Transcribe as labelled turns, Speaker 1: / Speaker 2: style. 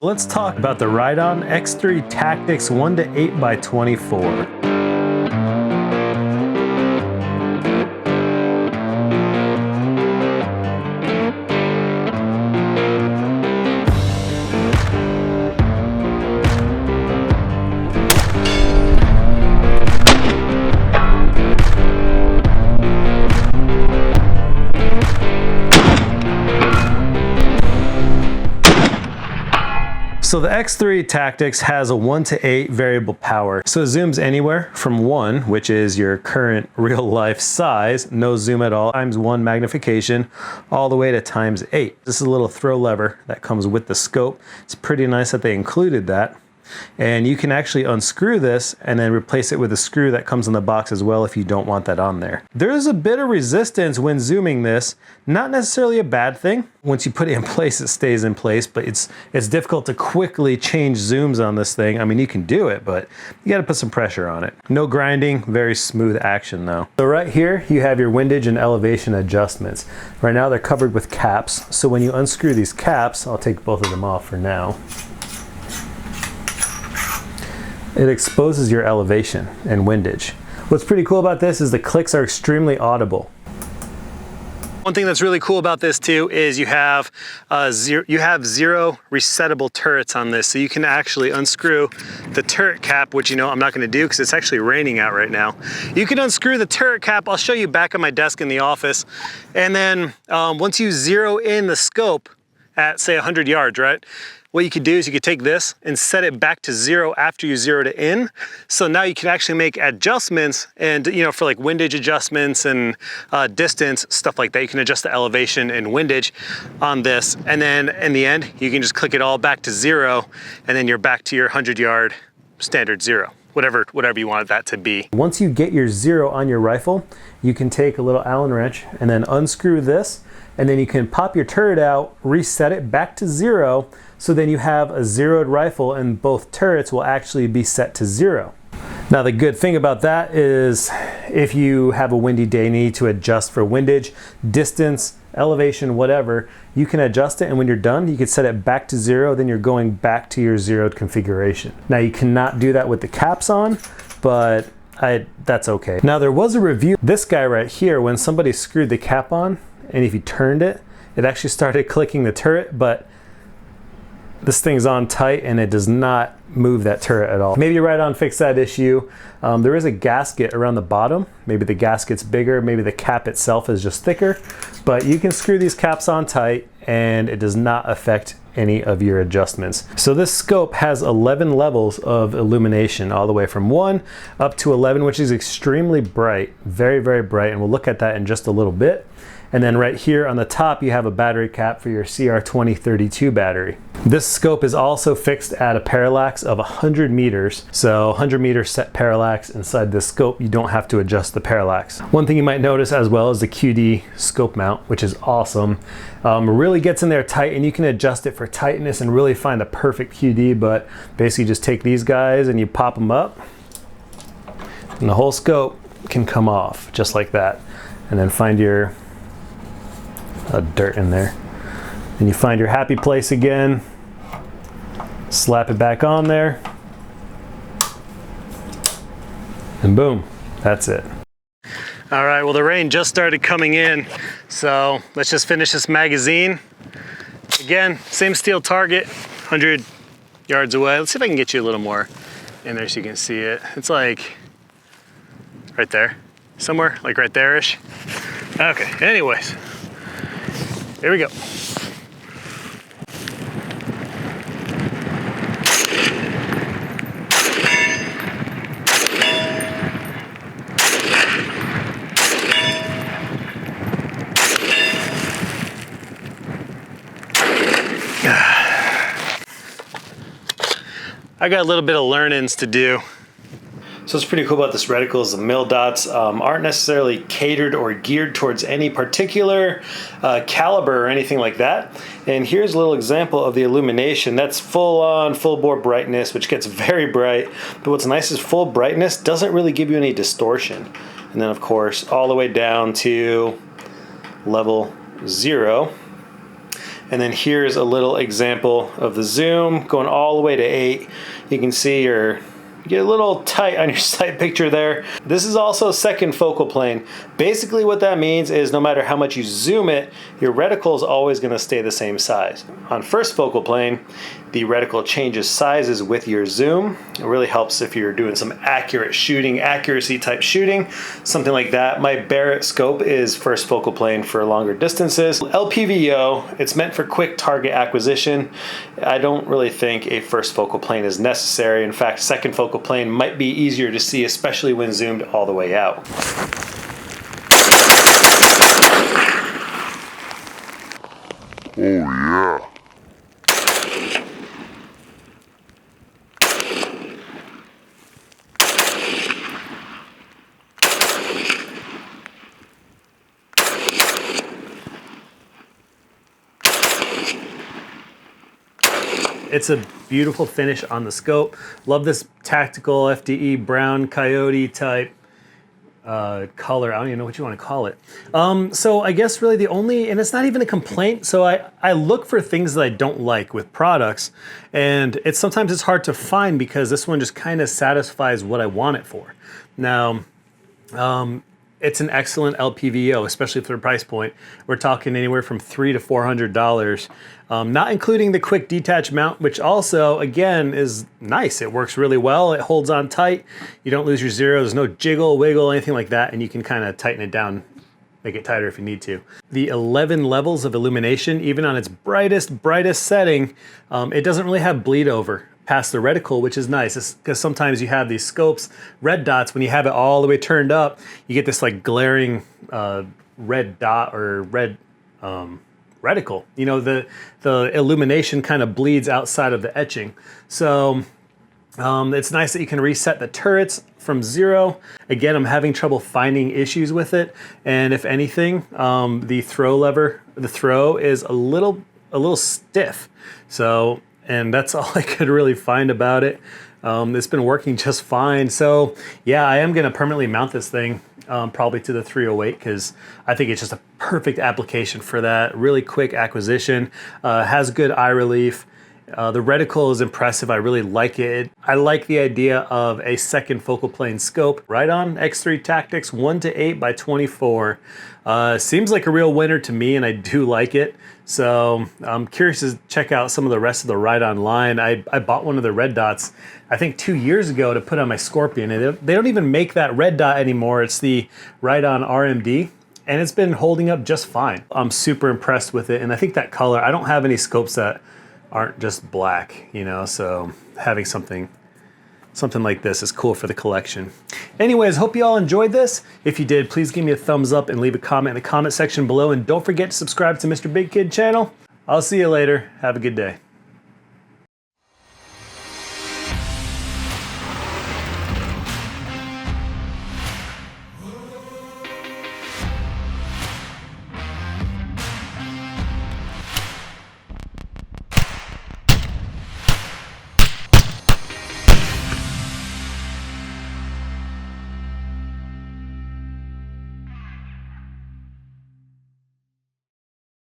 Speaker 1: Let's talk about the Riton X3 Tactix 1-8x24. So the X3 Tactix has a 1-to-8 variable power. So it zooms anywhere from 1, which is your current real life size, no zoom at all, times 1 magnification, all the way to times 8. This is a little throw lever that comes with the scope. It's pretty nice that they included that. And you can actually unscrew this and then replace it with a screw that comes in the box as well if you don't want that on there. There is a bit of resistance when zooming this, not necessarily a bad thing. Once you put it in place, it stays in place, but it's difficult to quickly change zooms on this thing. I mean, you can do it, but you gotta put some pressure on it. No grinding, very smooth action though. So right here, you have your windage and elevation adjustments. Right now they're covered with caps, so when you unscrew these caps, I'll take both of them off for now. It exposes your elevation and windage. What's pretty cool about this is the clicks are extremely audible. One thing that's really cool about this too is you have zero resettable turrets on this, so you can actually unscrew the turret cap, which I'm not going to do because it's actually raining out right now. You can unscrew the turret cap. I'll show you back at my desk in the office, and then once you zero in the scope at say 100 yards, right? What you could do is you could take this and set it back to 0 after you zeroed it in. So now you can actually make adjustments and, for like windage adjustments and distance, stuff like that. You can adjust the elevation and windage on this. And then in the end, you can just click it all back to 0 and then you're back to your 100-yard standard 0. Whatever you wanted that to be. Once you get your 0 on your rifle, you can take a little Allen wrench and then unscrew this, and then you can pop your turret out, reset it back to 0, so then you have a zeroed rifle and both turrets will actually be set to 0. Now the good thing about that is if you have a windy day and need to adjust for windage, distance, elevation, whatever, you can adjust it, and when you're done, you can set it back to 0, then you're going back to your zeroed configuration. Now you cannot do that with the caps on, but that's okay. Now there was a review, this guy right here, when somebody screwed the cap on, and if you turned it, it actually started clicking the turret, but this thing's on tight and it does not move that turret at all. Maybe Riton fixed that issue. There is a gasket around the bottom. Maybe the gasket's bigger, maybe the cap itself is just thicker, but you can screw these caps on tight and it does not affect any of your adjustments. So this scope has 11 levels of illumination, all the way from 1 up to 11, which is extremely bright, very, very bright, and we'll look at that in just a little bit. And then right here on the top, you have a battery cap for your CR2032 battery. This scope is also fixed at a parallax of 100 meters. So 100 meter set parallax inside this scope, you don't have to adjust the parallax. One thing you might notice as well is the QD scope mount, which is awesome. Really gets in there tight, and you can adjust it for tightness and really find a perfect QD, but basically just take these guys and you pop them up and the whole scope can come off just like that. And then find your dirt in there. And you find your happy place again, slap it back on there, and boom, that's it. All right, well the rain just started coming in, so let's just finish this magazine. Again, same steel target, 100 yards away. Let's see if I can get you a little more in there so you can see it. It's like right there, somewhere, like right there-ish. Okay, anyways. Here we go. I got a little bit of learnings to do. So what's pretty cool about this reticle is the mil dots aren't necessarily catered or geared towards any particular caliber or anything like that. And here's a little example of the illumination. That's full on, full bore brightness, which gets very bright. But what's nice is full brightness doesn't really give you any distortion. And then of course, all the way down to level 0. And then here's a little example of the zoom going all the way to 8. You can see you get a little tight on your sight picture there. This is also second focal plane. Basically what that means is no matter how much you zoom it, your reticle is always going to stay the same size. On first focal plane, the reticle changes sizes with your zoom. It really helps if you're doing some accurate shooting, accuracy type shooting, something like that. My Barrett scope is first focal plane for longer distances. LPVO, it's meant for quick target acquisition. I don't really think a first focal plane is necessary. In fact, second focal plane might be easier to see, especially when zoomed all the way out.
Speaker 2: Oh yeah.
Speaker 1: It's a beautiful finish on the scope. Love this tactical FDE brown coyote type color. I don't even know what you want to call it. So I guess really the only, and it's not even a complaint, so I look for things that I don't like with products, and sometimes it's hard to find because this one just kind of satisfies what I want it for. Now, it's an excellent LPVO, especially for the price point. We're talking anywhere from $300 to $400, not including the quick detach mount, which also, again, is nice. It works really well. It holds on tight. You don't lose your zero. There's no jiggle, wiggle, anything like that, and you can kind of tighten it down, make it tighter if you need to. The 11 levels of illumination, even on its brightest setting, it doesn't really have bleed over past the reticle, which is nice because sometimes you have these scopes, red dots, when you have it all the way turned up, you get this like glaring red dot or red reticle. You know, the illumination kind of bleeds outside of the etching. So it's nice that you can reset the turrets from 0. Again, I'm having trouble finding issues with it. And if anything, the throw is a little stiff. So, and that's all I could really find about it. It's been working just fine. So yeah, I am gonna permanently mount this thing probably to the 308 because I think it's just a perfect application for that. Really quick acquisition, has good eye relief. The reticle is impressive. I really like it. I like the idea of a second focal plane scope. Riton X3 Tactix 1-8x24. Seems like a real winner to me, and I do like it. So I'm curious to check out some of the rest of the Riton line. I bought one of the red dots, I think 2 years ago, to put on my Scorpion. And they don't even make that red dot anymore. It's the Riton RMD. And it's been holding up just fine. I'm super impressed with it. And I think that color, I don't have any scopes that aren't just black, you know, so having something like this is cool for the collection. Anyways, hope you all enjoyed this. If you did, please give me a thumbs up and leave a comment in the comment section below. And don't forget to subscribe to Mr. Big Kid channel. I'll see you later. Have a good day.